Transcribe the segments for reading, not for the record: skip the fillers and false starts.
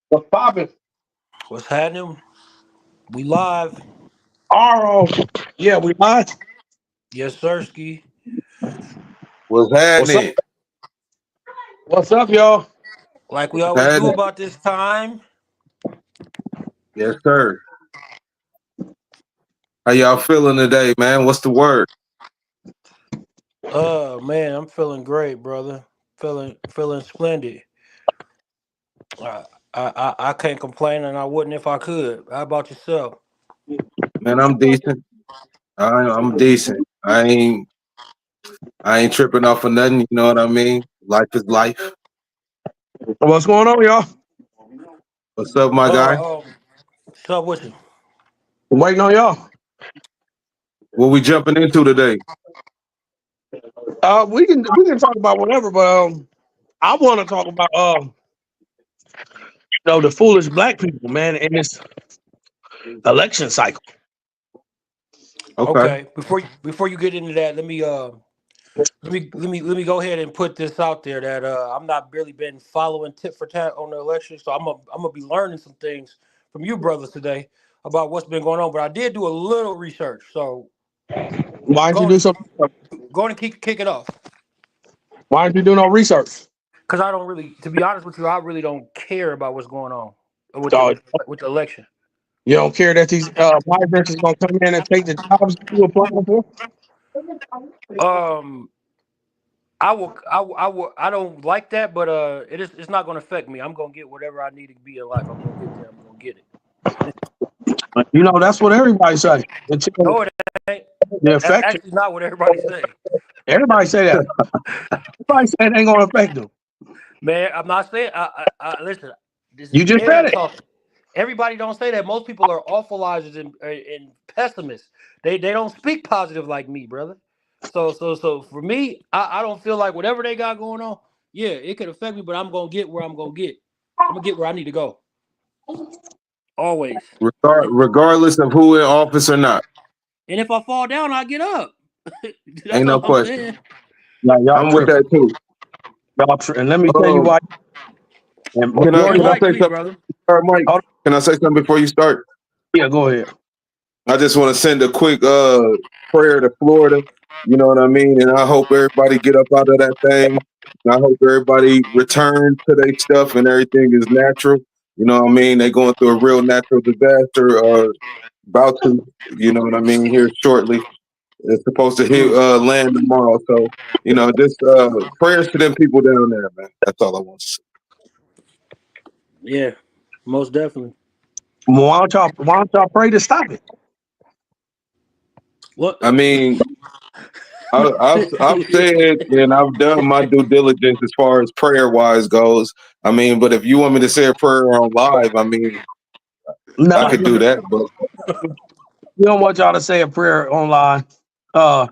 What's poppin'? What's happening? We live. Aro. Yeah, we live. Yes, Sirski. What's What's up? happening? What's up, y'all? Like we What's always do happening? about this time. Yes, sir. How y'all feeling today, man? What's the word? Man, I'm feeling great, brother. Feeling splendid. I I can't complain, and I wouldn't if I could. How about yourself? Man, I'm decent. I'm decent. I ain't tripping off of nothing. You know what I mean? Life is life. What's going on, y'all? What's up, my guy? What's up with you? Waiting on y'all. What we jumping into today? We can talk about whatever, but I want to talk about the foolish black people, man, in this election cycle. Okay. Okay, before you get into that, let me go ahead and put this out there that I'm not really been following tit for tat on the election, so I'm gonna be learning some things from you brothers today about what's been going on. But I did do a little research, so Why didn't you going do to some? going to kick it off Why didn't you do no research? because I don't really, to be honest with you, I really don't care about what's going on with the Dog, with the election. you don't care that these migrants is gonna come in and take the jobs that you applying for? Um, I don't like that, but it's not going to affect me. I'm going to get whatever I need to be in life. I'm going to get there. I'm going to get it. You know, that's what everybody say. Until No, it ain't. the That's effect. actually not what everybody say. Everybody say that. Everybody say it ain't gonna affect them. Man, I'm not saying. I listen. This is You just said Eric it. talking. Everybody don't say that. Most people are awfulizers and pessimists. They don't speak positive like me, brother. So for me, I don't feel like whatever they got going on. Yeah, it could affect me, but I'm gonna get where I'm gonna get. I'm gonna get where I need to go. Always. Regardless of who in office or not, And if I fall down, I get up. That's ain't no all I'm question. saying. Now y'all I'm with tripping. that too. And let me tell you Um, why. And can I majority can I Enlighten say me, something, brother. Mike? hold Can I say something before you start? yeah, go ahead. I just want to send a quick prayer to Florida. You know what I mean? And I hope everybody get up out of that thing. And I hope everybody return to their stuff and everything is natural. You know what I mean? They going through a real natural disaster. About to, you know what I mean? Here shortly. It's supposed to hit Mm, land tomorrow. So just prayers to them people down there, man. That's all I want to say. yeah, most definitely. Why don't y'all pray to stop it? What? I mean, I've said and I've done my due diligence as far as prayer wise goes. I mean, but if you want me to say a prayer on live, I mean, I No, could do that. But we don't want y'all to say a prayer online. Uh,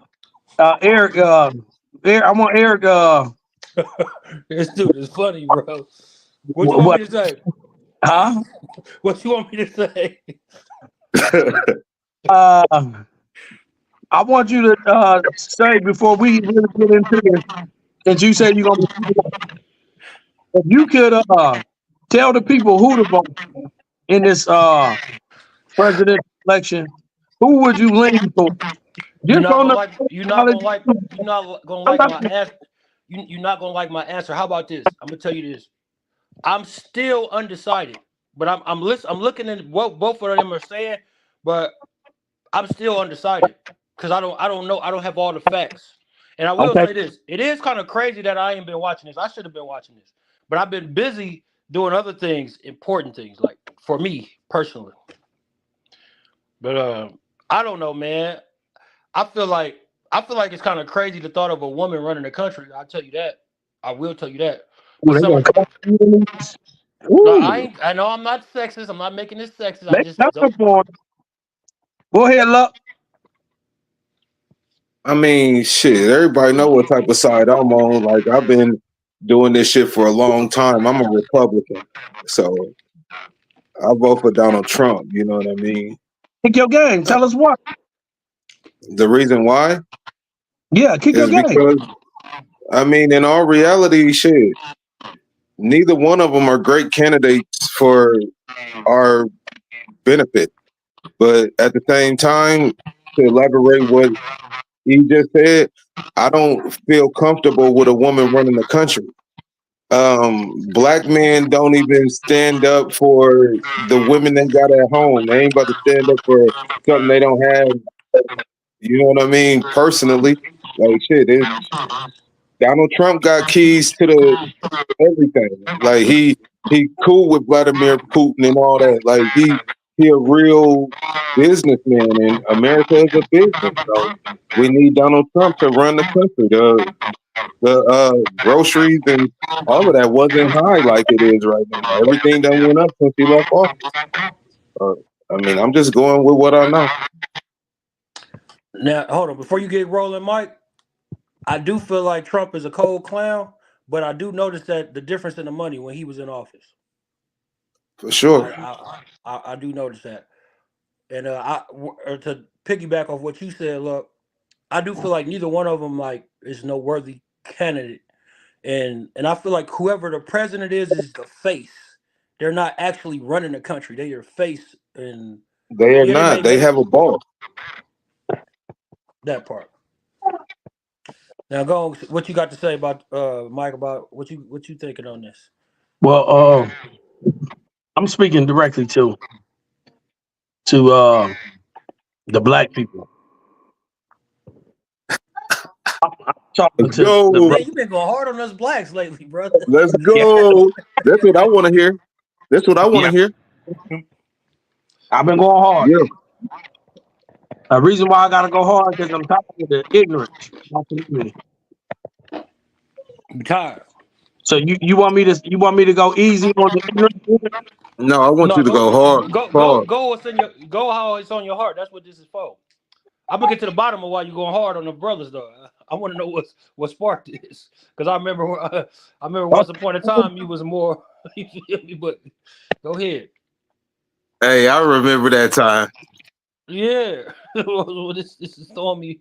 Eric, I want Eric. This dude is funny, bro. What you want What? me to say? Huh? What you want me to say? Uh, I want you to say before we really get into this, since you said you're gonna, if you could tell the people who to vote in this presidential election, who would you lean for? You're Just not on gonna the like. You're not knowledge. gonna like. You're not gonna I'm like not, my answer. You're not gonna like my answer. How about this? I'm gonna tell you this. I'm still undecided, but I'm looking at what both of them are saying, but I'm still undecided because I don't know. I don't have all the facts. And I will okay. say this: it is kind of crazy that I ain't been watching this. I should have been watching this, but I've been busy doing other things, important things, like for me personally. But I don't know, man. I feel like I feel like it's kind of crazy the thought of a woman running the country. I'll tell you that. I will tell you that. Ooh, But they some gonna of come for you in this. no, I Ooh, ain't. I know I'm not sexist. I'm not making this sexist. I they just coming don't. for him. Go ahead, Luck. I mean, shit, everybody know what type of side I'm on. Like I've been doing this shit for a long time. I'm a Republican, so I vote for Donald Trump. You know what I mean? Kick your game. Uh, Tell us why. the reason why Yeah, kick your is game. because I mean, in all reality, shit. neither one of them are great candidates for our benefit. But at the same time, to elaborate what he just said, I don't feel comfortable with a woman running the country. Black men don't even stand up for the women they got at home. They ain't about to stand up for something they don't have. You know what I mean? Personally, like shit, Donald Trump got keys to the everything. Like he cool with Vladimir Putin and all that. Like he a real businessman, and America is a business. So we need Donald Trump to run the country. The groceries and all of that wasn't high like it is right now. Everything done went up since he left office. I mean, I'm just going with what I know. Now, hold on. Before you get rolling, Mike, I do feel like Trump is a cold clown, but I do notice that the difference in the money when he was in office. For sure. I do notice that. And to piggyback off what you said, look, I do feel like neither one of them like is no worthy candidate, and I feel like whoever the president is the face. They're not actually running the country. They're your face, and they are not. They have a boss. That part. Now, go on, what you got to say about Mike, about what you thinking on this? Well, I'm speaking directly to the black people. Let's go. Man, you've been going hard on us blacks lately, brother. Let's go. That's what I want to hear. That's what I want to hear. I've been going hard. Yeah. The reason why I gotta go hard because I'm tired of the ignorance. I'm tired. So you want me to go easy on the ignorance? No, I want you to go hard. Go how it's on your heart. That's what this is for. I'm gonna get to the bottom of why you're going hard on the brothers, though. I want to know what sparked this, because I remember once upon a time you was more. You feel me? But go ahead. Hey, I remember that time. Yeah. This is throwing me.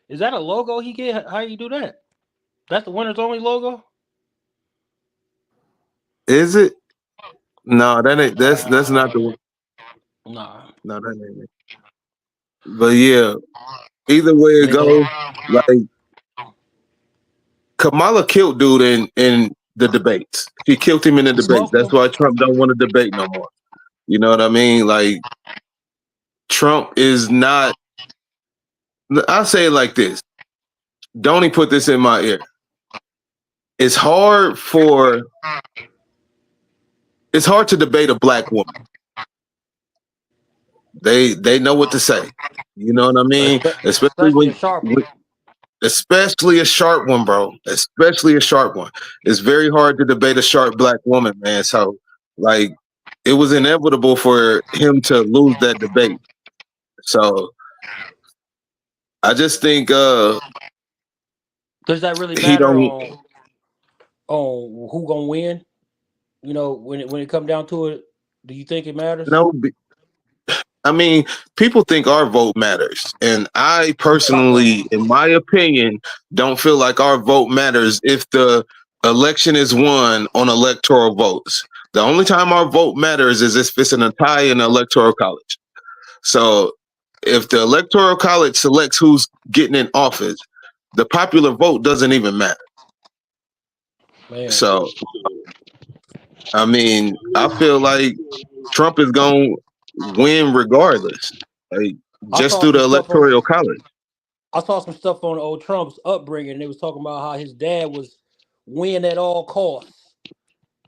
Is that a logo he get? How you do that? That's the winners only logo. Is it? No, that ain't. That's not the one. Nah. No, that ain't it. But yeah, either way it goes, like Kamala killed dude in the debates. She killed him in the debates. That's why Trump don't want to debate no more. You know what I mean? Like Trump is not. I'll say it like this. Don't put this in my ear. It's hard to debate a black woman. They know what to say. You know what I mean? Especially a sharp one, bro. Especially a sharp one. It's very hard to debate a sharp black woman, man. So like it was inevitable for him to lose that debate. So I just think does that really matter on who gonna win? You know, when it come down to it, do you think it matters? No, I mean, people think our vote matters. And I personally, in my opinion, don't feel like our vote matters if the election is won on electoral votes. The only time our vote matters is if it's in a tie in the electoral college. So if the electoral college selects who's getting in office, the popular vote doesn't even matter. Man. So, I mean, I feel like Trump is going to win regardless, like just through the electoral college. I saw some stuff on old Trump's upbringing. They was talking about how his dad was win at all costs,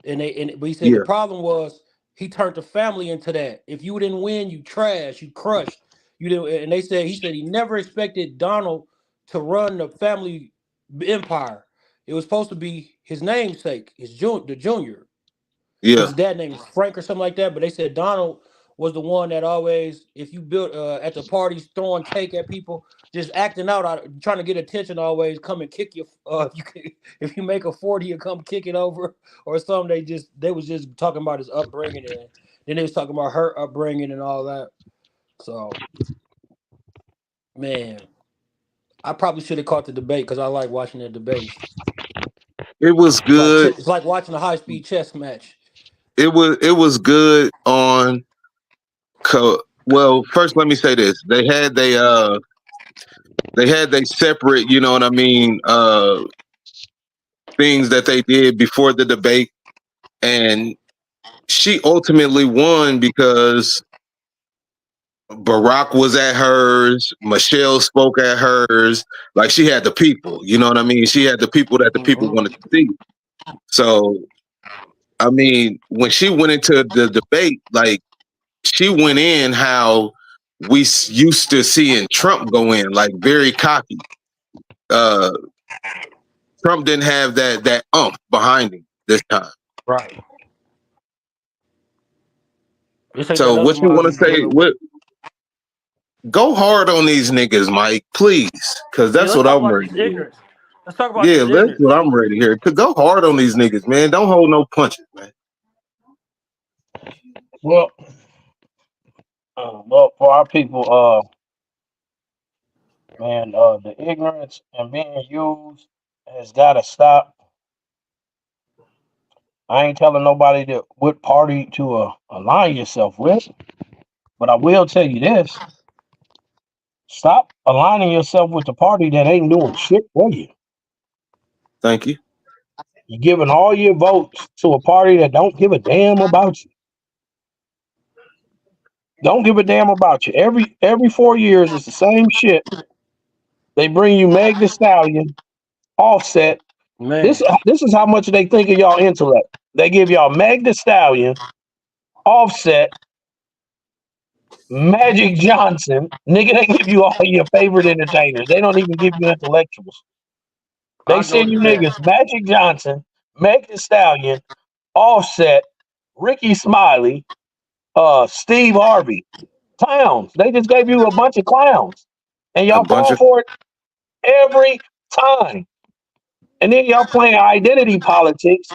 but he said the problem was he turned the family into that. If you didn't win, you trash, you crushed, you didn't. And he said he never expected Donald to run the family empire. It was supposed to be his namesake, the junior. Yeah, his dad name was Frank or something like that. But they said Donald was the one that always, if you built at the parties, throwing cake at people, just acting out, trying to get attention, always come and kick you. If you make a 40, you come kick it over or something. They was just talking about his upbringing, and then they was talking about her upbringing and all that. So, man, I probably should have caught the debate because I like watching the debates. It was good. It's like watching a high-speed chess match. It was good on. Well, first let me say this: they had they separate, you know what I mean, things that they did before the debate, and she ultimately won because Barack was at hers, Michelle spoke at hers, like she had the people, you know what I mean? She had the people that the people wanted to see. So, I mean, when she went into the debate, like she went in how we used to seeing Trump go in, like very cocky. Trump didn't have that behind him this time. Right. So what you want to say? What? Go hard on these niggas, Mike, please, because that's what I'm ready to hear. Let's talk about yeah, that's what I'm ready to hear. To go hard on these niggas, man. Don't hold no punches, man. Well, for our people, man, the ignorance and being used has got to stop. I ain't telling nobody what party to align yourself with, but I will tell you this: stop aligning yourself with the party that ain't doing shit for you. Thank you. You're giving all your votes to a party that don't give a damn about you. Don't give a damn about you. Every 4 years, it's the same shit. They bring you Meg Thee Stallion, Offset. Man. This is how much they think of y'all intellect. They give y'all Meg Thee Stallion, Offset, Magic Johnson. Nigga, they give you all your favorite entertainers. They don't even give you intellectuals. They send you niggas Magic Johnson, Meg Thee Stallion, Offset, Ricky Smiley, Steve Harvey. Clowns. They just gave you a bunch of clowns. And y'all fall for it every time. And then y'all playing identity politics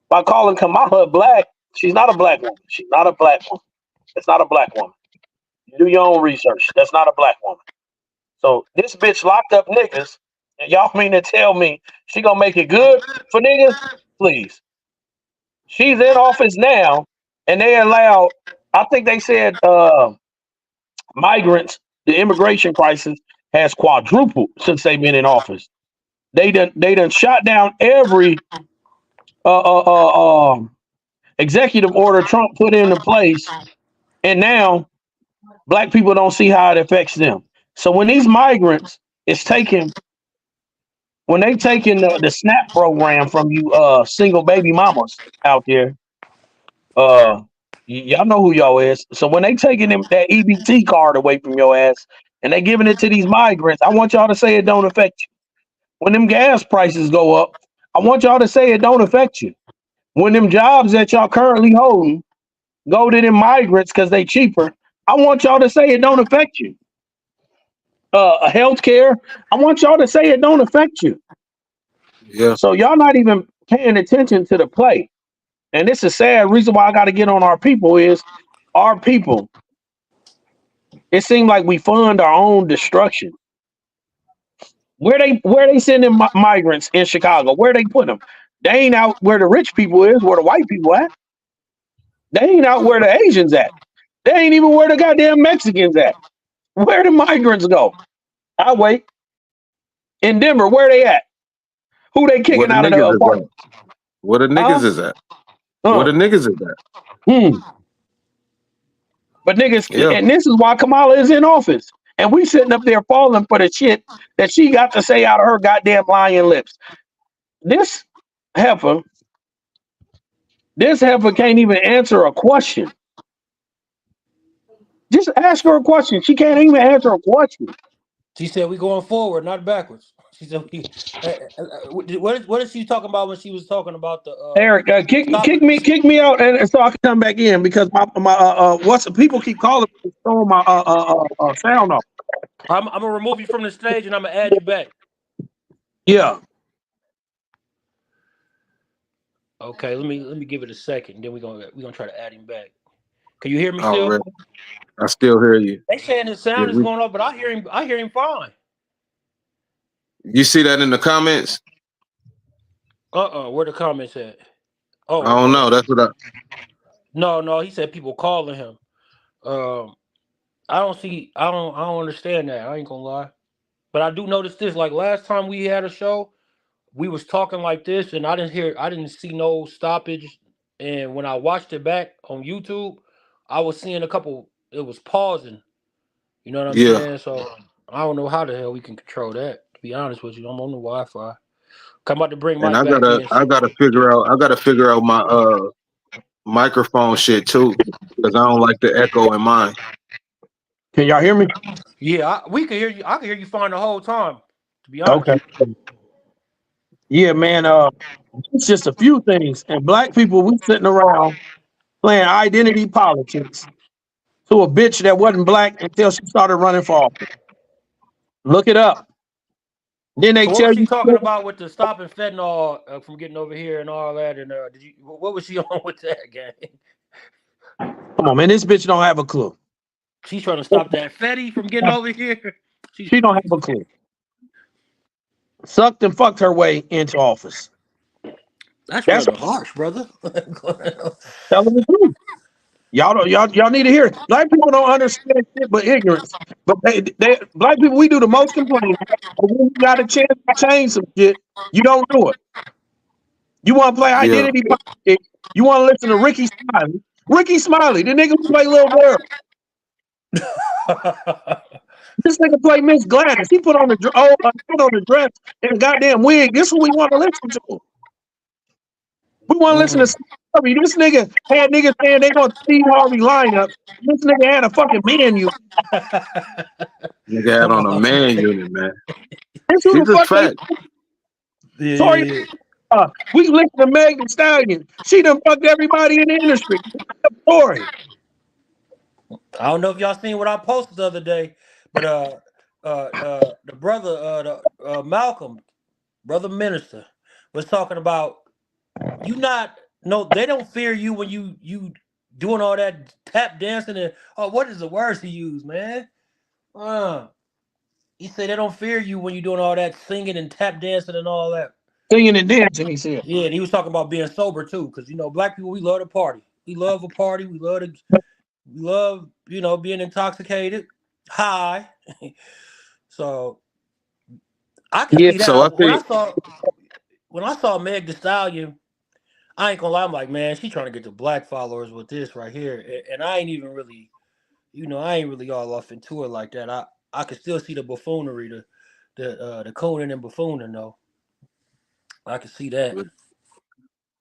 by calling Kamala black. She's not a black woman. She's not a black woman. It's not a black woman. You do your own research. That's not a black woman. So this bitch locked up niggas, and y'all mean to tell me she gonna make it good for niggas? Please. She's in office now, and they allowed, I think they said migrants, the immigration crisis has quadrupled since they've been in office. They done shot down every executive order Trump put into place, and now black people don't see how it affects them. So when these migrants is taking, when they taking the SNAP program from you single baby mamas out there, y'all know who y'all is. So when they taking them that EBT card away from your ass and they giving it to these migrants, I want y'all to say it don't affect you. When them gas prices go up, I want y'all to say it don't affect you. When them jobs that y'all currently holding go to them migrants because they cheaper, I want y'all to say it don't affect you. Healthcare, I want y'all to say it don't affect you. Yeah. So y'all not even paying attention to the play. And this is sad. Reason why I got to get on our people is our people. It seems like we fund our own destruction. Where they sending migrants in Chicago? Where they put them? They ain't out where the rich people is, where the white people at. They ain't out where the Asians at. They ain't even where the goddamn Mexicans at. Where the migrants go? I wait. In Denver, where they at? Who they kicking out of the apartment? Where the niggas is at? Where the niggas is at? But niggas, and this is why Kamala is in office. And we sitting up there falling for the shit that she got to say out of her goddamn lying lips. This heifer can't even answer a question. Just ask her a question. She can't even answer a question. She said we going forward, not backwards. She said, what is she talking about when she was talking about the Eric, kick me out, and so I can come back in because my people keep calling me, throwing my sound off. I'm gonna remove you from the stage and I'm gonna add you back. Yeah. Okay, let me give it a second. Then we're gonna try to add him back. Can you hear me still? Really? I still hear you. They saying his sound is going off, but I hear him fine. You see that in the comments? Where the comments at? I don't know. That's what I. No. He said people calling him. Um, I don't see. I don't understand that. I ain't gonna lie. But I do notice this. Like last time we had a show, we was talking like this, and I didn't see no stoppage. And when I watched it back on YouTube, I was seeing a couple. It was pausing. You know what I'm Yeah, saying? So I don't know how the hell we can control that. To be honest with you, I'm on the Wi-Fi. Come about to bring and Mike back in. I gotta figure out. I gotta figure out my microphone shit too, because I don't like the echo in mine. Can y'all hear me? Yeah, we can hear you. I can hear you fine the whole time. To be honest. Okay. Yeah, man. It's just a few things. And black people, we sitting around playing identity politics to a bitch that wasn't black until she started running for office. Look it up. Then they So what tell was she you, talking about with the stopping fentanyl from getting over here and all that? And what was she on with that, gang? come on, man, this bitch don't have a clue. She's trying to stop that Fetty from getting over here. She don't have a clue. Sucked and fucked her way into office. That's That's rather harsh, brother. telling the truth. Y'all need to hear it. Black people don't understand shit but ignorance. But they black people, we do the most complaining. But when you got a chance to change some shit, you don't do it. You want to play Yeah, identity politics. You want to listen to Ricky Smiley. Ricky Smiley, the nigga who play Little Girl. This nigga play Miss Gladys. He put on the dress and a goddamn wig. This is what we want to listen to. We want to listen to Harvey. This nigga had niggas saying they gonna Steve Harvey lineup. This nigga had a fucking menu. nigga had on a man unit, man. This who It's the a fuck fact. Sorry, we listen to Meg Thee Stallion. She done fucked everybody in the industry. Story. I don't know if y'all seen what I posted the other day, but the brother, Malcolm, brother minister, was talking about they don't fear you when you doing all that tap dancing and what is the words he used, man? He said they don't fear you when you doing all that singing and tap dancing and all that. Singing and dancing, he said. Yeah, and he was talking about being sober too, because black people, we love to party. We love a party. We love being intoxicated, high. So I can see that. So I think When I saw Meg Thee Stallion, I ain't gonna lie, I'm like, man, she trying to get the black followers with this right here, and I ain't even really, I ain't really all off into it like that. I can still see the buffoonery, the cooning and buffooning though. I can see that.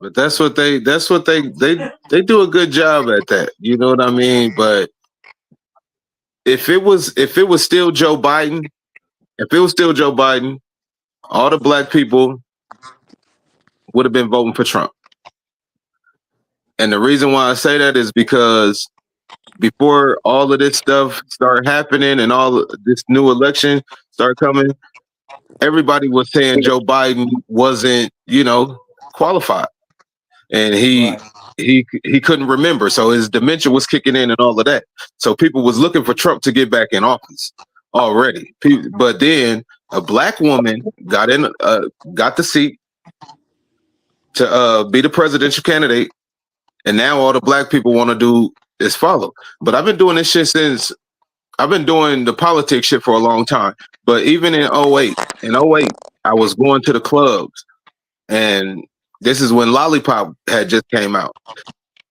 but that's what they do a good job at that. You know what I mean? But if it was still Joe Biden, all the black people would have been voting for Trump. And the reason why I say that is because before all of this stuff started happening and all of this new election started coming, everybody was saying Joe Biden wasn't, qualified. And he couldn't remember. So his dementia was kicking in and all of that. So people was looking for Trump to get back in office already. But then a black woman got the seat to be the presidential candidate. And now all the black people want to do is follow. But I've been doing this shit I've been doing the politics shit for a long time. But even in 08, I was going to the clubs, and this is when Lollipop had just came out.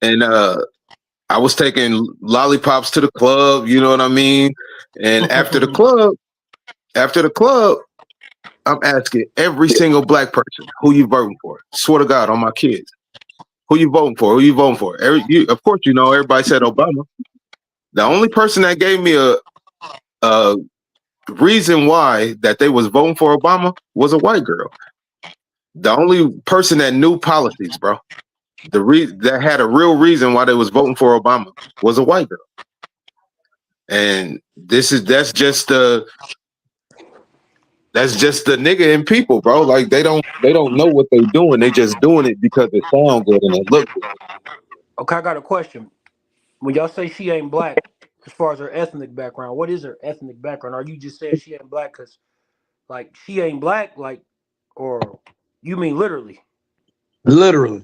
And I was taking lollipops to the club, you know what I mean? And after the club, I'm asking every single black person, who you voting for? Swear to God, on my kids. Who you voting for? Of course, everybody said Obama. The only person that gave me a reason why that they was voting for Obama was a white girl. The only person that knew policies, bro, that had a real reason why they was voting for Obama was a white girl. And that's just the nigga in people, bro. Like they don't know what they doing. They just doing it because it sounds good and it looks good. Okay, I got a question. When y'all say she ain't black, as far as her ethnic background, what is her ethnic background? Are you just saying she ain't black because, like, she ain't black, like, or you mean literally? Literally.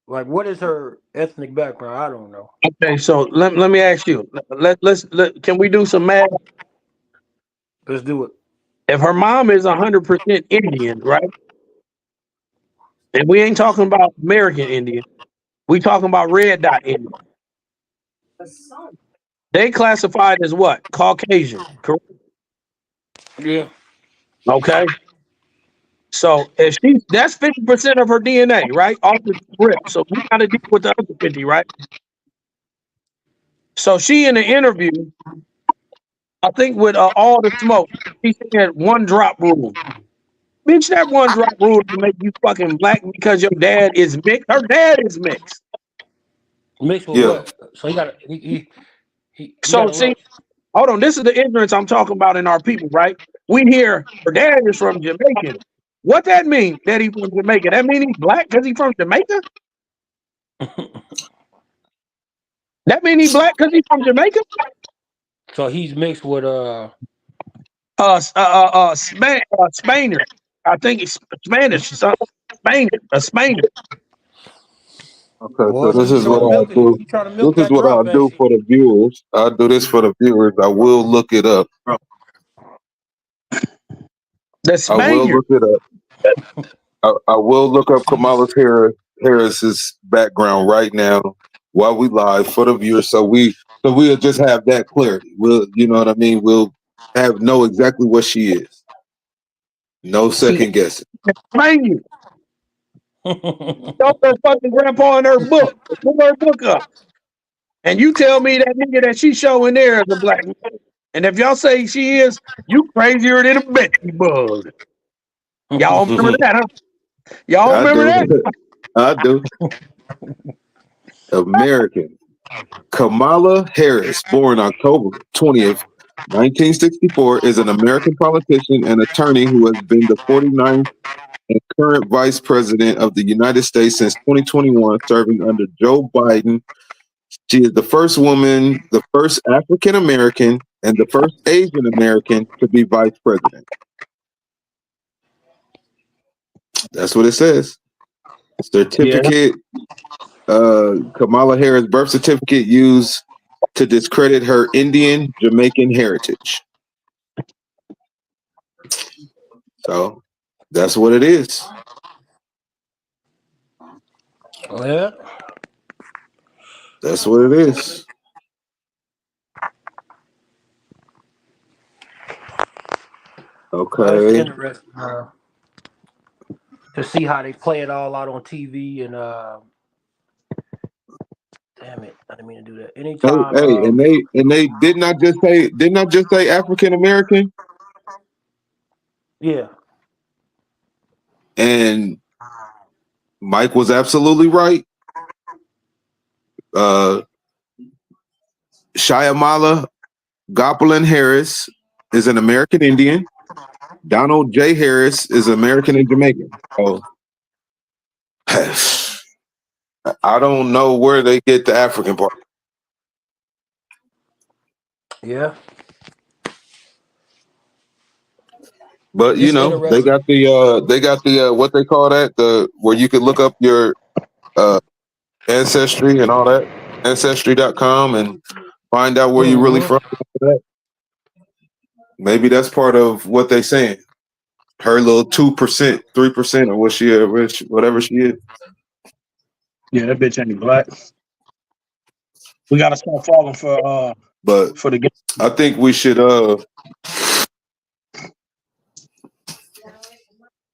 Like, what is her ethnic background? I don't know. Okay, so let me ask you. Let's can we do some math? Let's do it. If her mom is 100% Indian, right? And we ain't talking about American Indian. We talking about red dot Indian. They classified as what? Caucasian, correct? Yeah. Okay. So if that's 50% of her DNA, right? Off the rip. So we gotta deal with the other 50, right? So she in the interview, I think with all the smoke, she said one drop rule. Bitch, that one drop rule to make you fucking black because your dad is mixed. Her dad is mixed. Mixed with Yeah. what? So he got he So got a see, look. hold on. This is the ignorance I'm talking about in our people, right? We hear her dad is from Jamaica. What that mean that he from Jamaica? That mean he's black because he from Jamaica? That mean he black because he from Jamaica? So he's mixed with Spainer. I think it's Spanish. Spainer. A Spainer. Okay, boy, so this she is what trying to I'll milk it. do. She trying to This milk is that what I'll drop, ain't do she? for the viewers. I'll do this for the viewers. I will look it up. The I will Spaniard. look it up. I will look up Kamala Harris's background right now while we live for the viewers, so we'll just have that clarity. We'll, you know what I mean. We'll know exactly what she is. No second guessing. Spaniard. Don't her fucking grandpa in her book. Pull her book up. And you tell me that nigga that she showing there is a black man. And if y'all say she is, you crazier than a Betsy bug. Y'all remember that, huh? Y'all I remember that? do. I do. American Kamala Harris, born October 20th, 1964, is an American politician and attorney who has been the 49th and current vice president of the United States since 2021, serving under Joe Biden. She is the first woman, the first African American, and the first Asian American to be vice president. That's what it says. Certificate, Kamala Harris birth certificate used to discredit her Indian Jamaican heritage. So that's what it is. Yeah. That's what it is. Well, it's Okay. interesting to see how they play it all out on TV and damn it, I didn't mean to do that. Anytime Hey, and they did not just say African American, yeah. and Mike was absolutely right. Shyamala Gopalin Harris is an American Indian. Donald J. Harris is American and Jamaican. So I don't know where they get the African part. Yeah. But you It's know, they got the what they call that, the where you could look up your ancestry and all that, ancestry.com, and find out where you're really from. Maybe that's part of what they saying. Her little 2%, 3%, or what she is, whatever she is. Yeah, that bitch ain't black. We gotta start falling for the game. I think we should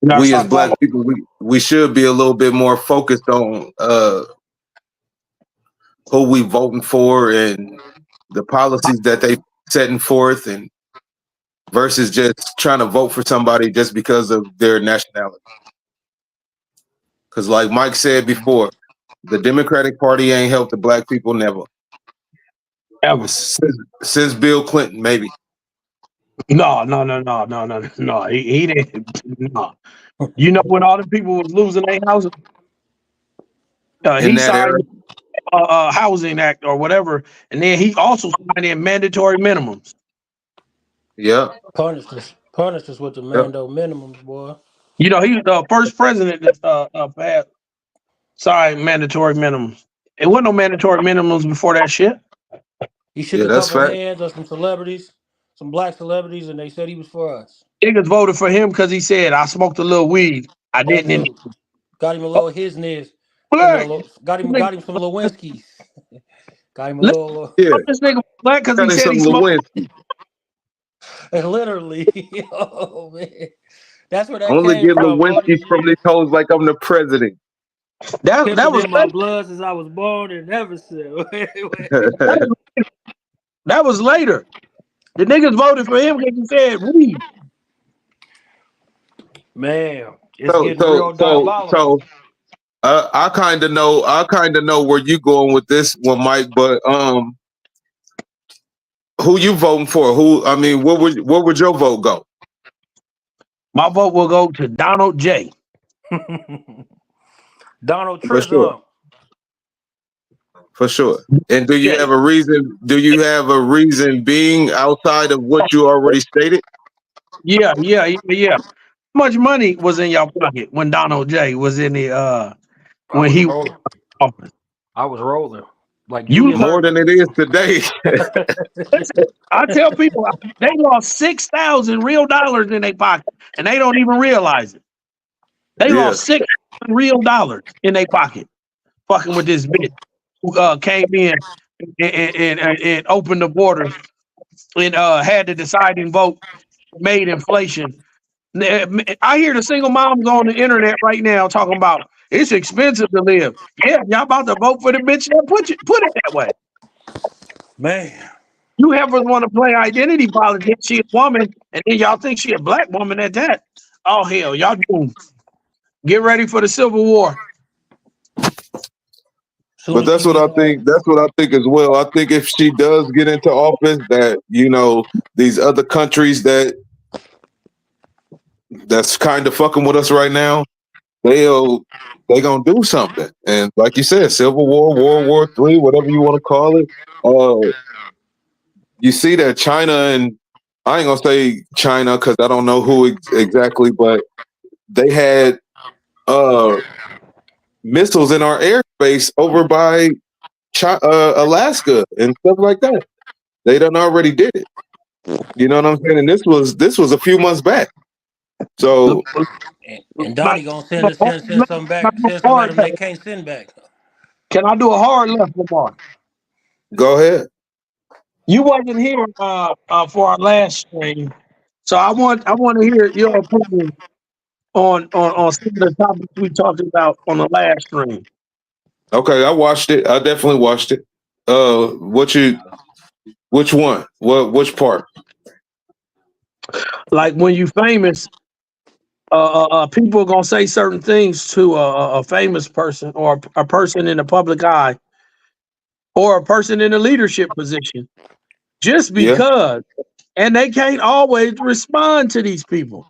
we as black people, we should be a little bit more focused on who we voting for and the policies that they setting forth, and versus just trying to vote for somebody just because of their nationality. Because like Mike said before, the Democratic Party ain't helped the black people never. Ever. Since Bill Clinton, maybe. No. He didn't. No. You know when all the people was losing their houses, he signed a housing act or whatever, and then he also signed in mandatory minimums. Yeah. Punished us with the Mando minimums, boy. You know, he was the first president that passed Sorry, mandatory minimums. It wasn't no mandatory minimums before that shit. He shook Yeah, a that's couple fact. hands of some celebrities, some black celebrities, and they said he was for us. Niggas voted for him because he said, I smoked a little weed. I That didn't. too. Got him a little his. Black. Got him some Lewinsky's. Got him a Let little Yeah, this nigga black because he got said he some smoked. Lewinsky. literally. Oh man. That's where that Only came get from all these Lewinsky from these years. hoes like I'm the president. That Pimping was in my blood since I was born and never said. that was later. The niggas voted for him because he said weed. Man, it's so getting so real so diabolical. so I kind of know where you going with this one, Mike. But who you voting for? Where would your vote go? My vote will go to Donald J. Donald For sure, Trump. for sure. And do you Yeah, have a reason? Do you have a reason being outside of what you already stated? yeah. How much money was in your pocket when Donald J was in the when he was in office? I was rolling. Like You Julius More than it is today. listen, I tell people they lost 6,000 real dollars in their pocket and they don't even realize it. They Yeah. lost 6,000 real dollars in their pocket fucking with this bitch who came in and opened the borders and had the deciding vote, made inflation. I hear the single moms on the internet right now talking about it's expensive to live. Yeah, y'all about to vote for the bitch that put it that way. Man. You ever want to play identity politics? She a woman, and then y'all think she a black woman at that. Oh hell, y'all doomed. Get ready for the Civil War. But that's what I think. That's what I think as well. I think if she does get into office, that these other countries that's kind of fucking with us right now, they gonna do something. And like you said, Civil War, World War III, whatever you want to call it. You see that China, and I ain't gonna say China because I don't know who exactly, but they had missiles in our airspace over by Alaska and stuff like that. They done already did it. You know what I'm saying? And this was a few months back. So And Donnie gonna send something back, send something at them they can't send back. Can I do a hard left, Lamar? go ahead. You wasn't here for our last stream, so I want to hear your opinion on some of the topics we talked about on the last stream. Okay, I watched it. I definitely watched it. Which one? Which part? Like when you famous, people are gonna say certain things to a famous person or a person in the public eye or a person in a leadership position, just because, and they can't always respond to these people.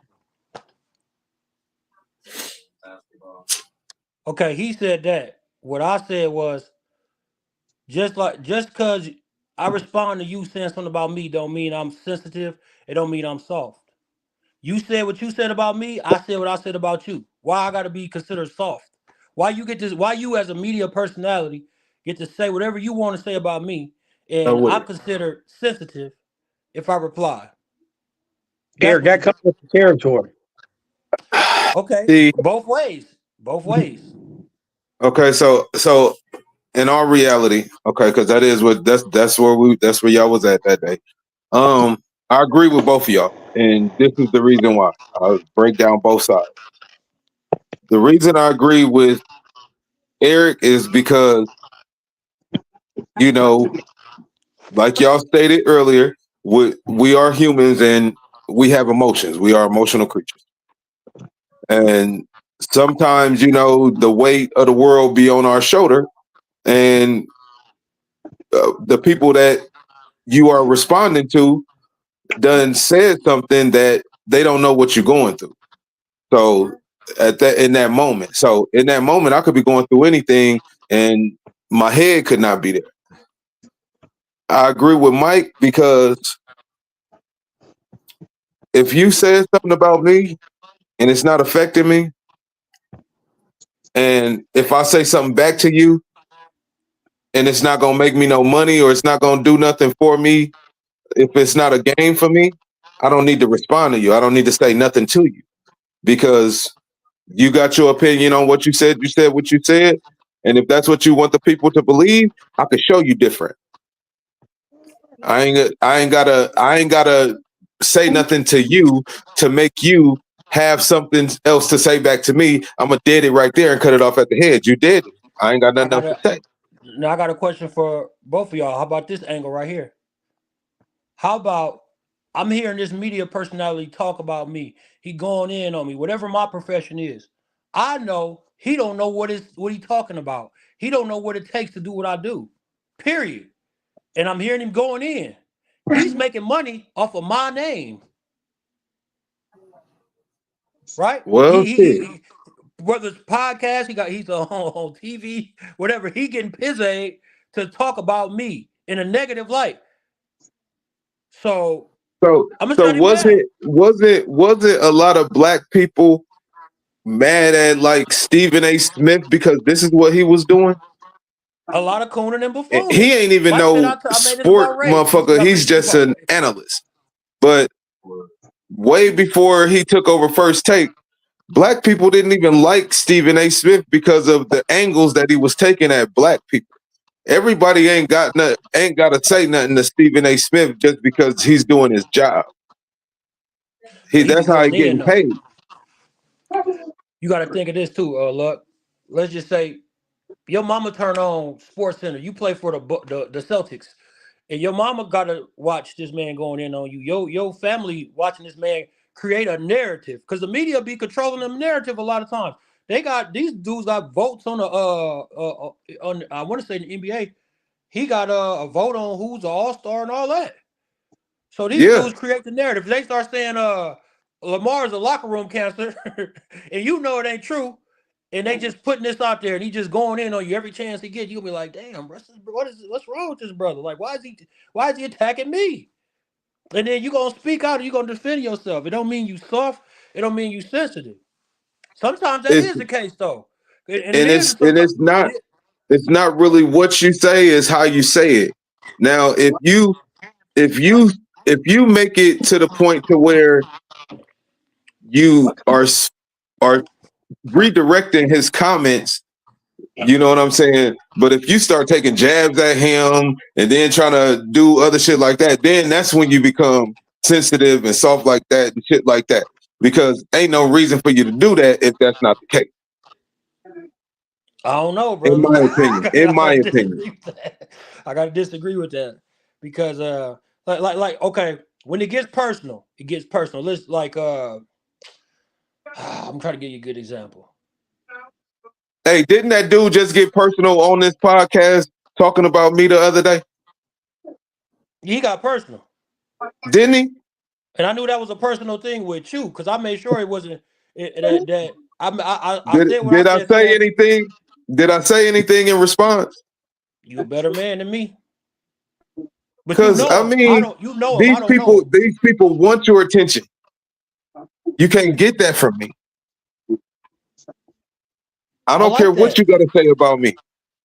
Okay, he said that. What I said was just because I respond to you saying something about me don't mean I'm sensitive. It don't mean I'm soft. You said what you said about me. I said what I said about you. Why I gotta be considered soft? Why you get this? Why you as a media personality get to say whatever you want to say about me, and I'm considered sensitive if I reply? Eric, that comes with the territory. Okay, both ways. Both ways. Okay, so in our reality, okay, because that's where y'all was at that day. I agree with both of y'all, and this is the reason why. I'll break down both sides. The reason I agree with Eric is because, like y'all stated earlier, we are humans and we have emotions. We are emotional creatures. And sometimes, the weight of the world be on our shoulder, and the people that you are responding to done said something that they don't know what you're going through. So in that moment, I could be going through anything and my head could not be there. I agree with Mike because if you said something about me and it's not affecting me, And if I say something back to you and it's not gonna make me no money or it's not gonna do nothing for me, if it's not a game for me, I don't need to respond to you. I don't need to say nothing to you because you got your opinion on what you said what you said. And if that's what you want the people to believe, I can show you different. I ain't gotta say nothing to you to make you have something else to say back to me. I'm gonna dead it right there and cut it off at the head. You did it. I ain't got nothing else to say. Now I got a question for both of y'all. How about this angle right here? How about I'm hearing this media personality talk about me. He going in on me, whatever my profession is. I know he don't know what he talking about. He don't know what it takes to do what I do. Period. And I'm hearing him going in. He's making money off of my name. Right? Well, he whether it's podcast, he's on TV, whatever, he getting pizza to talk about me in a negative light. So was it a lot of black people mad at like Stephen A. Smith because this is what he was doing? A lot of cooning and buffooning. He ain't even no sport motherfucker. He's just an analyst. But way before he took over First Take, black people didn't even like Stephen A. Smith because of the angles that he was taking at black people. Everybody ain't got to say nothing to Stephen A. Smith just because he's doing his job. That's how he's getting paid. You got to think of this too, Luck. Let's just say your mama turn on Sports Center. You play for the Celtics, and your mama got to watch this man going in on you. Your family watching this man create a narrative because the media be controlling the narrative a lot of times. They got these dudes got votes on on I want to say the NBA. He got a vote on who's an all-star and all that. So these dudes create the narrative. If they start saying Lamar's a locker room cancer, and you know it ain't true, and they just putting this out there, and he just going in on you every chance he gets, you'll be like, damn, what's wrong with this brother? Like, why is he attacking me? And then you gonna speak out and you gonna defend yourself. It don't mean you soft, it don't mean you sensitive. Sometimes that is the case though. It's not really what you say, it's how you say it. Now, if you make it to the point to where you are redirecting his comments, you know what I'm saying? But if you start taking jabs at him and then trying to do other shit like that, then that's when you become sensitive and soft like that and shit like that. Because ain't no reason for you to do that if that's not the case. I don't know, bro. In my opinion. I gotta disagree with that because like okay, when it gets personal, it gets personal. Let's like I'm trying to give you a good example. Hey, didn't that dude just get personal on this podcast talking about me the other day? He got personal, didn't he? And I knew that was a personal thing with you because I made sure it wasn't that. Did I say anything? Did I say anything in response? You a better man than me. Because these people want your attention. You can't get that from me. I don't care what you got to say about me.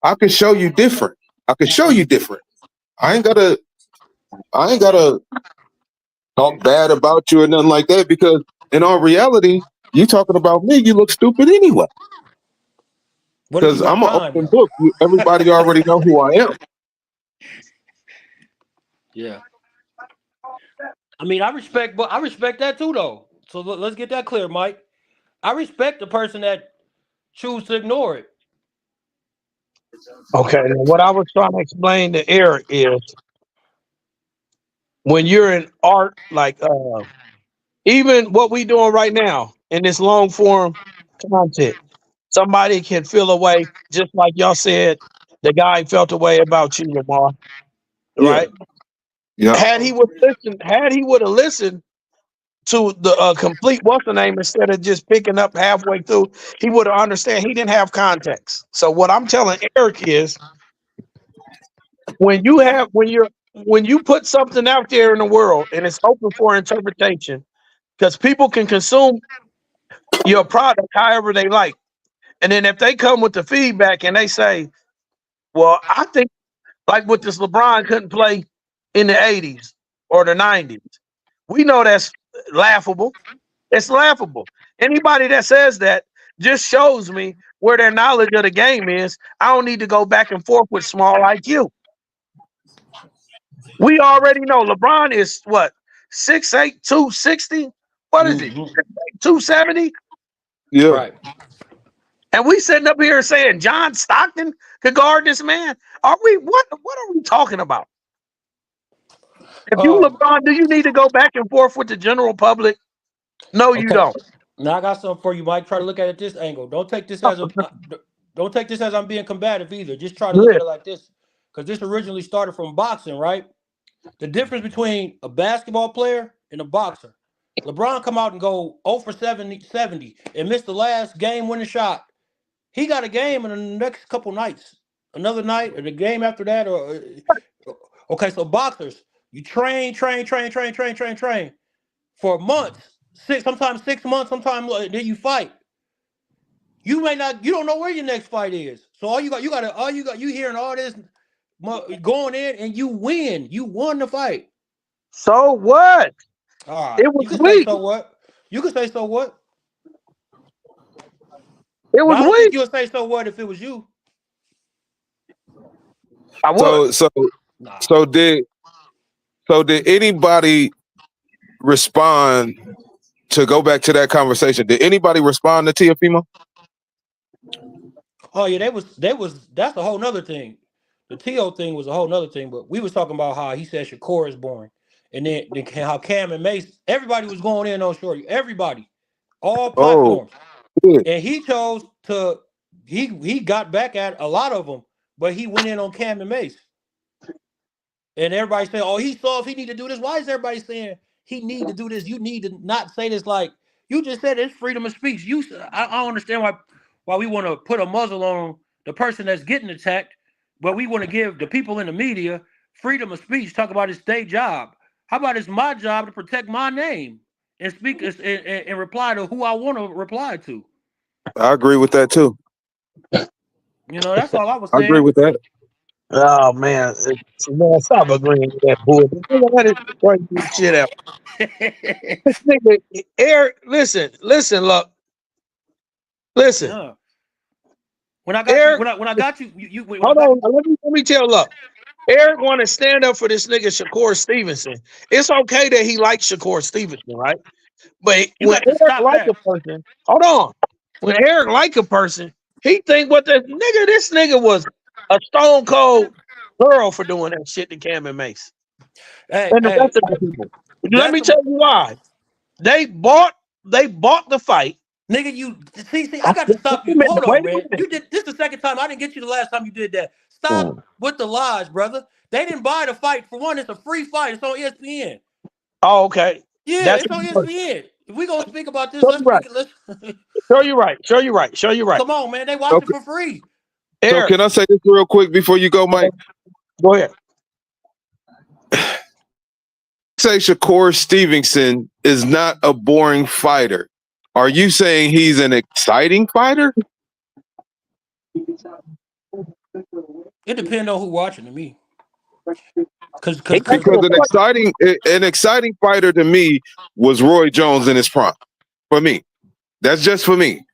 I can show you different. I ain't gotta talk bad about you or nothing like that because in all reality, you talking about me, you look stupid anyway. Because I'm an open book. Everybody already know who I am. Yeah. I mean, I respect that too, though. So let's get that clear, Mike. I respect the person that choose to ignore it. Okay. What I was trying to explain to Eric is when you're in art, like even what we doing right now in this long form content, somebody can feel a way, just like y'all said, the guy felt a way about you, Lamar. Right? Yeah. Had he would have listened to the complete what's the name instead of just picking up halfway through, he would have understand he didn't have context. So what I'm telling Eric is when you put something out there in the world and it's open for interpretation, because people can consume your product however they like. And then if they come with the feedback and they say, well, I think like with this LeBron couldn't play in the 80s or the 90s. We know that's laughable. It's laughable. Anybody that says that just shows me where their knowledge of the game is. I don't need to go back and forth with small IQ. We already know LeBron is what? 6'8", 260? What is he? 270? Yeah. Right. And we sitting up here saying John Stockton could guard this man. Are we what are we talking about? If you LeBron, do you need to go back and forth with the general public? No, you don't. Now I got something for you, Mike. Try to look at it this angle. Don't take this as I'm being combative either. Just try to look at it like this. Because this originally started from boxing, right? The difference between a basketball player and a boxer. LeBron come out and go 0 for 70 and miss the last game-winning shot. He got a game in the next couple nights. Another night or the game after that. Okay, so boxers, you train for months. Sometimes 6 months, sometimes then you fight. You don't know where your next fight is. So you hearing all this going in and you win. You won the fight. So what? All right. It was you can weak. say so what? You can say so what? It was I don't weak. think you would say so what if it was you. I would. So did anybody respond to go back to that conversation? Did anybody respond to Teofimo? Oh yeah, that's a whole nother thing. The T.O. thing was a whole nother thing, but we was talking about how he said Shakur is boring. And then how Cam and Mace, everybody was going in on Shorty. Everybody. All platforms. And he chose to he got back at a lot of them, but he went in on Cam and Mace. And everybody said, oh, he saw if he need to do this. Why is everybody saying he need to do this? You need to not say this like you just said it's freedom of speech. I don't understand why we want to put a muzzle on the person that's getting attacked, but we want to give the people in the media freedom of speech, talk about it's their job. How about it's my job to protect my name and speak and reply to who I want to reply to? I agree with that too. You know, that's all I was saying. I agree with that. Oh man, stop agreeing with that bull. That is crazy shit out. This nigga, Eric, listen, look. Listen. Yeah. When I got Eric, when I got you, hold on. Let me tell. Look, Eric want to stand up for this nigga Shakur Stevenson. It's okay that he likes Shakur Stevenson, right? But when Eric like a person, hold on. When Eric like a person, he think this nigga was a stone cold girl for doing that shit to Cam and Mace. And the rest of the people. Let me tell you why. They bought the fight. Nigga, you see, I got to stop you. Hold on, man. You did this the second time. I didn't get you the last time you did that. Stop with the lies, brother. They didn't buy the fight. For one, it's a free fight. It's on ESPN. Oh, okay. Yeah, it's on ESPN. If we gonna speak about this, let's show you right. Come on, man. They watch it for free. So can I say this real quick before you go, Mike? Go ahead. Say Shakur Stevenson is not a boring fighter. Are you saying he's an exciting fighter? It depends on who's watching to me. Because an exciting fighter to me was Roy Jones in his prime. For me. That's just for me.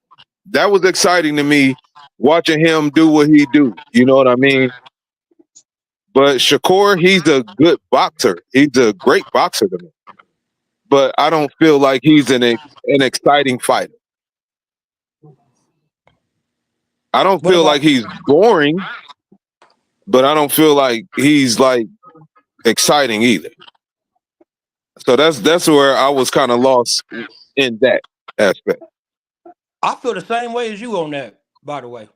That was exciting to me watching him do what he do. You know what I mean? But Shakur, he's a good boxer. He's a great boxer to me. But I don't feel like he's an exciting fighter. I don't feel like he's boring, but I don't feel like he's like exciting either. So that's where I was kind of lost in that aspect. I feel the same way as you on that, by the way.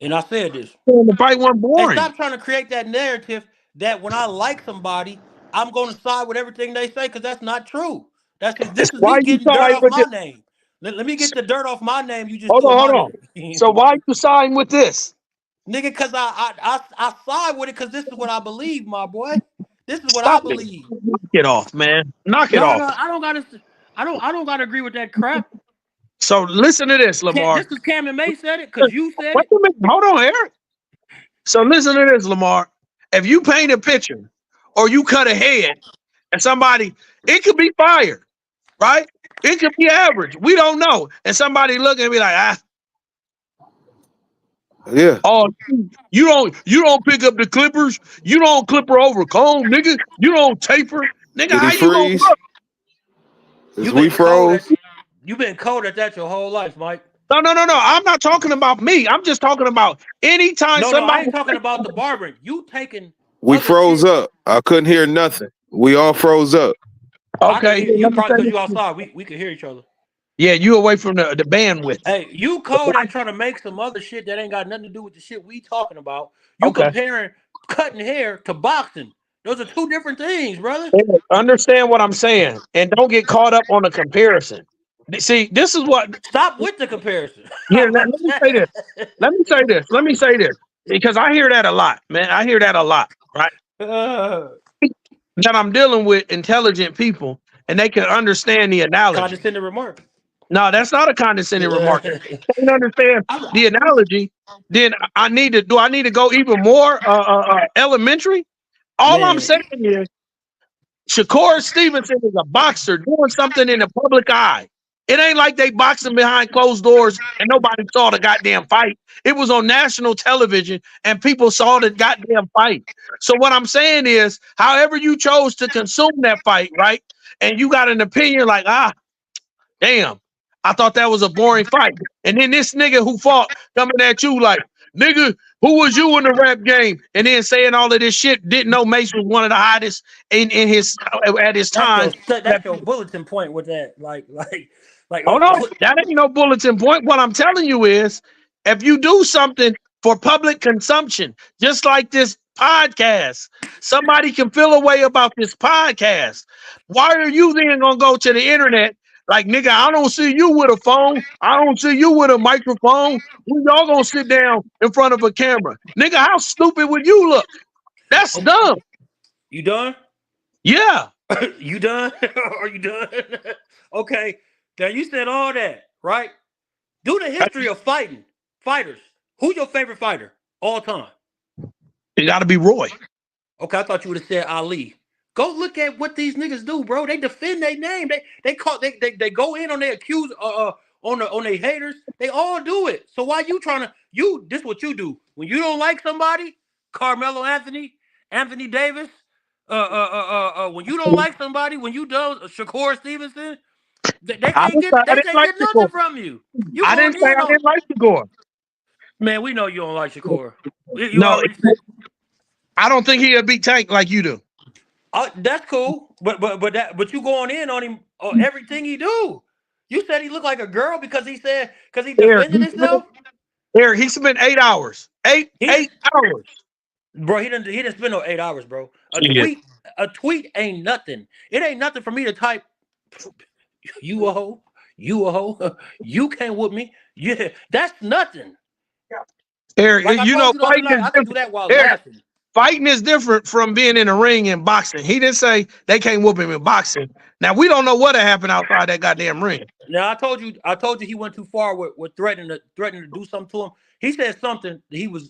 And I said this. The fight wasn't boring. And stop trying to create that narrative that when I like somebody, I'm going to side with everything they say, because that's not true. This is me getting dirt off my name. Let me get the dirt off my name. You just hold on. So why you siding with this, nigga? Because I side with it because this is what I believe, my boy. This is what I believe. Knock it off, man. Knock it off. I don't gotta agree with that crap. So listen to this, Lamar. This is Cam and May said it because you said Wait it. a minute. Hold on, Eric. So listen to this, Lamar. If you paint a picture or you cut a head and somebody, it could be fired, right? It could be average. We don't know. And somebody look and be like, Yeah. oh, you don't pick up the clippers. You don't clipper over comb, nigga. You don't taper. Nigga, Did how he you gonna freeze? look? We froze. You've been cold at that your whole life, Mike. No. I'm not talking about me. I'm just talking about anytime No, I somebody. ain't talking about the barbering. You taking. We froze up. I couldn't hear nothing. We all froze up. Okay. You probably because you outside. We could hear each other. Yeah, you away from the bandwidth. Hey, you cold at trying to make some other shit that ain't got nothing to do with the shit we talking about. You comparing cutting hair to boxing. Those are two different things, brother. Understand what I'm saying, and don't get caught up on the comparison. See, this is what. Stop with the comparison. Here, let me say this. Let me say this because I hear that a lot, man. I hear that a lot, right? That I'm dealing with intelligent people, and they can understand the analogy. Condescending remark. No, that's not a condescending remark. If they can understand the analogy, then I need to go even more elementary? All I'm saying is Shakur Stevenson is a boxer doing something in the public eye. It ain't like they boxing behind closed doors and nobody saw the goddamn fight. It was on national television and people saw the goddamn fight. So what I'm saying is, however you chose to consume that fight, right? And you got an opinion like, damn, I thought that was a boring fight. And then this nigga who fought coming at you like, nigga, who was you in the rap game? And then saying all of this shit, didn't know Mace was one of the hottest in his at his time. That's your bulletin point with that. Like. Oh no, that ain't no bulletin point. What I'm telling you is, if you do something for public consumption, just like this podcast, somebody can feel a way about this podcast. Why are you then gonna go to the internet? Like, nigga, I don't see you with a phone. I don't see you with a microphone. We all gonna sit down in front of a camera. Nigga, how stupid would you look? That's dumb. You done? Yeah. You done? Are you done? Okay. Now you said all that, right? Do the history of fighters. Who's your favorite fighter all time? It gotta be Roy. Okay, I thought you would have said Ali. Go look at what these niggas do, bro. They defend their name. They go in on their accused on their haters. They all do it. So why you trying to this what you do. When you don't like somebody, Carmelo Anthony Davis, when you don't like somebody, when you don't Shakur Stevenson, they can't get nothing from you. I didn't say I didn't like Shakur. Man, we know you don't like Shakur. I don't think he'll beat Tank like you do. That's cool, but you going in on him on everything he do. You said he looked like a girl because he defended himself. Eric, he spent 8 hours. 8 hours. Bro, he didn't spend no 8 hours, bro. A tweet ain't nothing. It ain't nothing for me to type. You a hoe. You can't whoop me. Yeah, that's nothing. Eric, like you know, I can do that while laughing. Fighting is different from being in a ring and boxing. He didn't say they can't whoop him in boxing. Now we don't know what happened outside that goddamn ring. Now I told you he went too far with threatening to do something to him. He said something that he was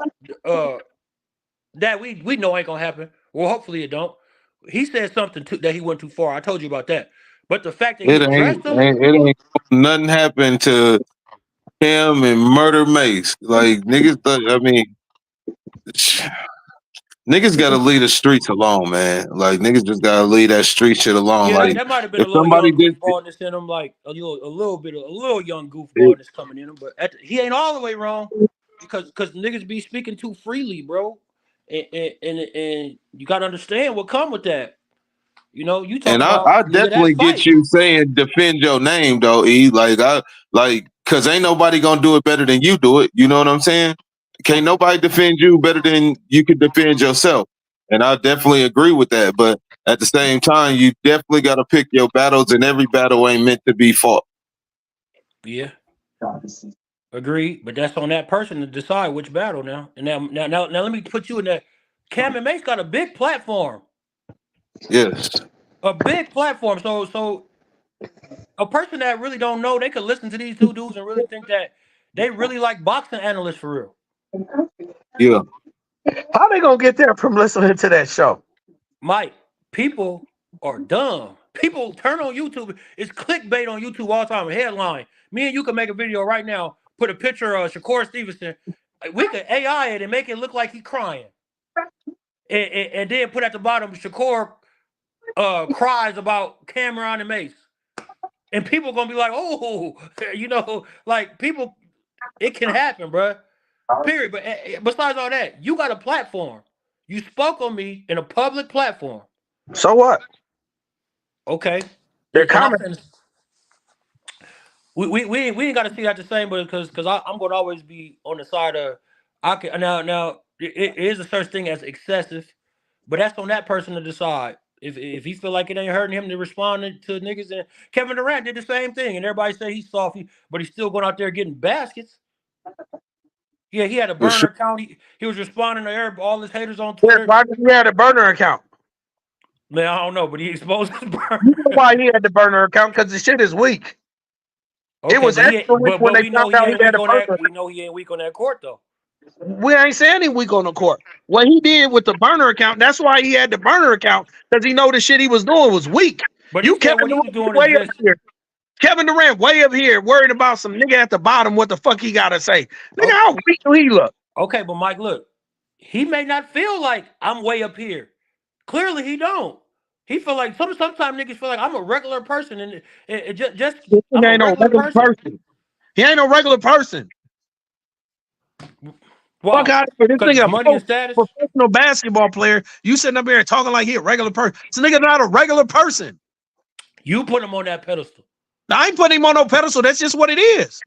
that we know ain't gonna happen. Well, hopefully it don't. He said something that he went too far. I told you about that. But the fact that it ain't nothing happened to him and Murder Mace. Like niggas, I mean. Niggas gotta leave the streets alone, man. Like niggas just gotta leave that street shit alone. Yeah, like that might have been a little young goofballness in him, like a little young goofballness coming in him. But he ain't all the way wrong because niggas be speaking too freely, bro. And you gotta understand what come with that. You know, you talk about. I definitely get you saying defend your name though, E. Cause ain't nobody gonna do it better than you do it. You know what I'm saying? Can't nobody defend you better than you can defend yourself. And I definitely agree with that. But at the same time, you definitely got to pick your battles, and every battle ain't meant to be fought. Yeah. Agreed. But that's on that person to decide which battle now. And now let me put you in that. Cam and Mace got a big platform. Yes. A big platform. So a person that really don't know, they could listen to these two dudes and really think that they really like boxing analysts for real. Yeah. How they gonna get there from listening to that show? Mike, people are dumb. People turn on YouTube. It's clickbait on YouTube all the time. Headline. Me and you can make a video right now, put a picture of Shakur Stevenson. We could AI it and make it look like he's crying. And then put at the bottom, Shakur cries about Cameron and Mace. And people are going to be like, oh, you know, like people, it can happen, bro. Period. But besides all that, you got a platform. You spoke on me in a public platform. So what? Okay. They're And I'm commenting. we ain't got to see that the same, but because I'm going to always be on the side of I can now it is a such thing as excessive, but that's on that person to decide. If he feel like it ain't hurting him to respond to niggas, and Kevin Durant did the same thing, and everybody say he's soft, but he's still going out there getting baskets. Yeah, he had a burner account. He was responding to all his haters on Twitter. Why did he have a burner account? Man, I don't know, but he exposed his burner. You know why he had the burner account? Because the shit is weak. Okay, it was extra weak when they found out he had a burner. We know he ain't weak on that court though. We ain't saying he weak on the court. What he did with the burner account, that's why he had the burner account, because he know the shit he was doing was weak. But you Kevin Durant way up here. Kevin Durant way up here worried about some nigga at the bottom. What the fuck he gotta say? Nigga, how weak do he look? Okay, but Mike, look, he may not feel like I'm way up here. Clearly, he don't. He feel like sometimes niggas feel like I'm a regular person, and it just I'm ain't no regular person. He ain't no regular person. Wow. Fuck out of here. This nigga money and status. Professional basketball player. You sitting up here talking like he a regular person. This nigga not a regular person. You put him on that pedestal. I ain't putting him on no pedestal. That's just what it is.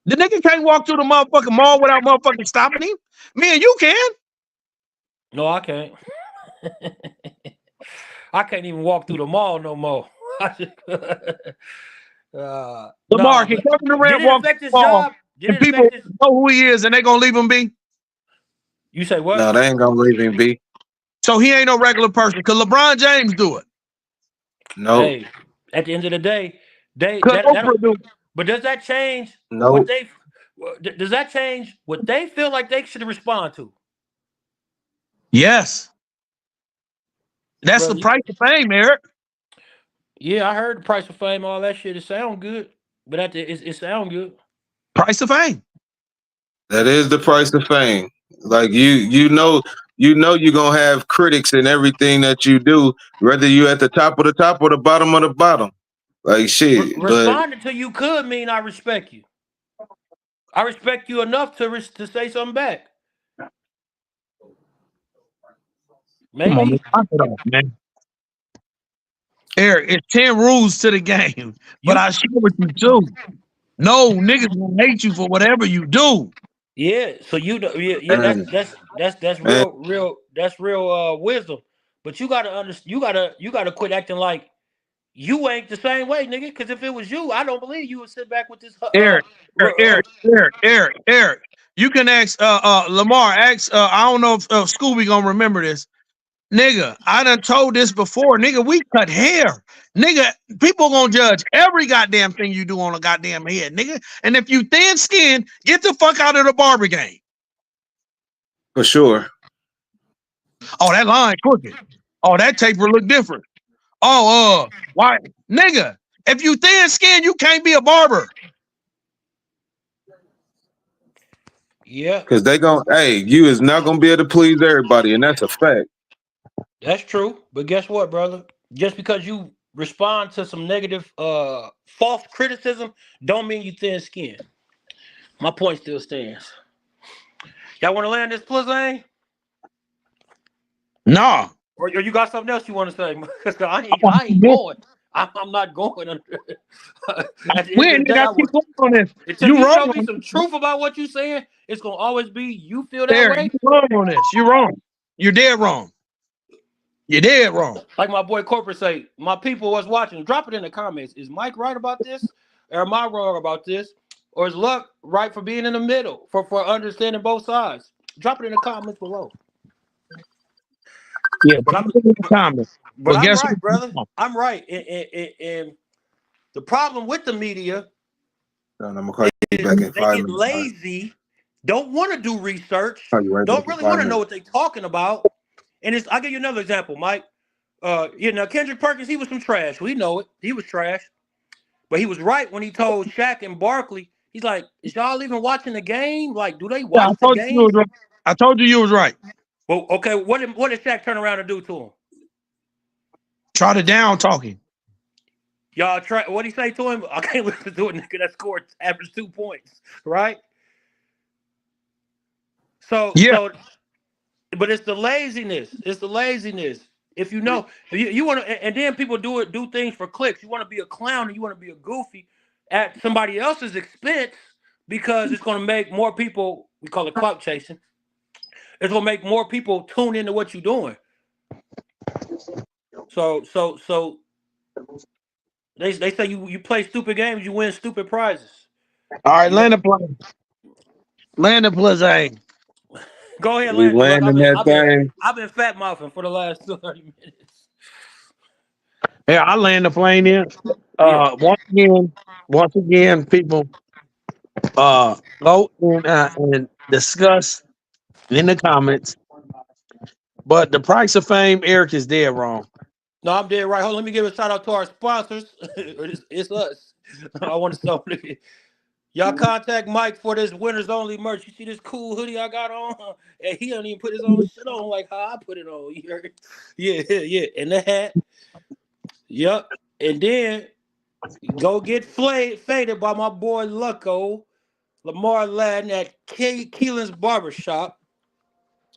The nigga can't walk through the motherfucking mall without motherfucking stopping him. Me and you can. No, I can't. I can't even walk through the mall no more. Lamar, can Kevin Durant walk through the mall and people know who he is and they gonna leave him be? You say what? No, they ain't gonna leave him be. So he ain't no regular person. Could LeBron James do it? No. Hey, at the end of the day, but does that change what they? Does that change what they feel like they should respond to? Yes. That's the price of fame, Eric. Yeah, I heard the price of fame, all that shit. It sound good, but it sound good. Price of fame. That is the price of fame. Like you know you're gonna have critics in everything that you do, whether you at the top of the top or the bottom of the bottom. Like shit. Responding to you could mean I respect you. I respect you enough to say something back. Maybe. Man. Eric, it's 10 rules to the game, but I share with you too. No, niggas will hate you for whatever you do. Yeah, so that's real wisdom. But you gotta understand. You gotta quit acting like you ain't the same way, nigga. Because if it was you, I don't believe you would sit back with this. Eric. You can ask Lamar. Ask I don't know if Scooby gonna remember this. Nigga, I done told this before. Nigga, we cut hair. Nigga, people gonna judge every goddamn thing you do on a goddamn head, nigga. And if you thin skinned, get the fuck out of the barber game. For sure. Oh, that line crooked. Oh, that taper look different. Oh, why? Nigga, if you thin skinned, you can't be a barber. Yeah. Because you is not gonna be able to please everybody, and that's a fact. That's true. But guess what, brother? Just because you respond to some negative false criticism don't mean you thin skinned. My point still stands. Y'all want to land this Plizane? Nah. Or you got something else you want to say? Because I ain't going. I'm not going. We ain't got to keep going on this. Until you show me some truth about what you're saying, it's going to always be you feel that way. You're wrong on this. You're wrong. You're dead wrong. You're dead wrong. Like my boy Corporate say, my people was watching, drop it in the comments. Is Mike right about this? Or am I wrong about this? Or is Luck right for being in the middle, for understanding both sides? Drop it in the comments below. Yeah, but I'm in the comments. But I'm right, brother. I'm right. And The problem with the media And I'm gonna call you back in they 5 get minutes. All right. lazy, don't want to do research, Call you right don't back in really 5 want to know minutes. what they're talking about. And I'll give you another example, Mike. Kendrick Perkins, he was some trash. We know it. He was trash. But he was right when he told Shaq and Barkley, he's like, is y'all even watching the game? Like, do they Yeah, watch the game? I told you was right. Well, okay, what did Shaq turn around and do to him? Trot it down talking. Y'all try what did he say to him? I can't listen to a nigga that scored average 2 points, right? So but it's the laziness. It's the laziness. If you know, you want to, and then people do things for clicks. You want to be a clown and you want to be a goofy at somebody else's expense because it's going to make more people. We call it clout chasing. It's going to make more people tune into what you're doing. So they say you play stupid games, you win stupid prizes. All right, land the plane. Land the plane. Go ahead, We Landon. landing that thing. I've been fat mouthing for the last 30 minutes. Yeah, I land the plane in. Yeah. Once again, people, go and discuss in the comments. But the price of fame, Eric is dead wrong. No, I'm dead right. Hold on, let me give a shout out to our sponsors. it's us. I want to start. Y'all contact Mike for this winners only merch. You see this cool hoodie I got on? And he don't even put his own shit on like how I put it on. You heard? Yeah. And the hat. Yep. And then go get faded by my boy Lucko, Lamar Ladden at Keelan's Barbershop.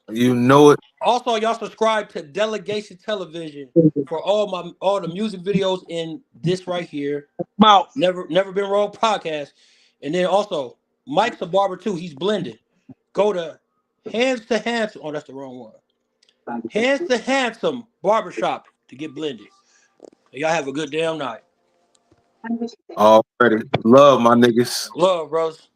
You know it. Also, y'all subscribe to Delegation Television for all the music videos in this right here. About Never Been Wrong podcast. And then also, Mike's a barber too. He's blended. Go to Hands to Handsome. Oh, that's the wrong one. Hands to Handsome Barbershop to get blended. Y'all have a good damn night. Already. Love my niggas. Love, bros.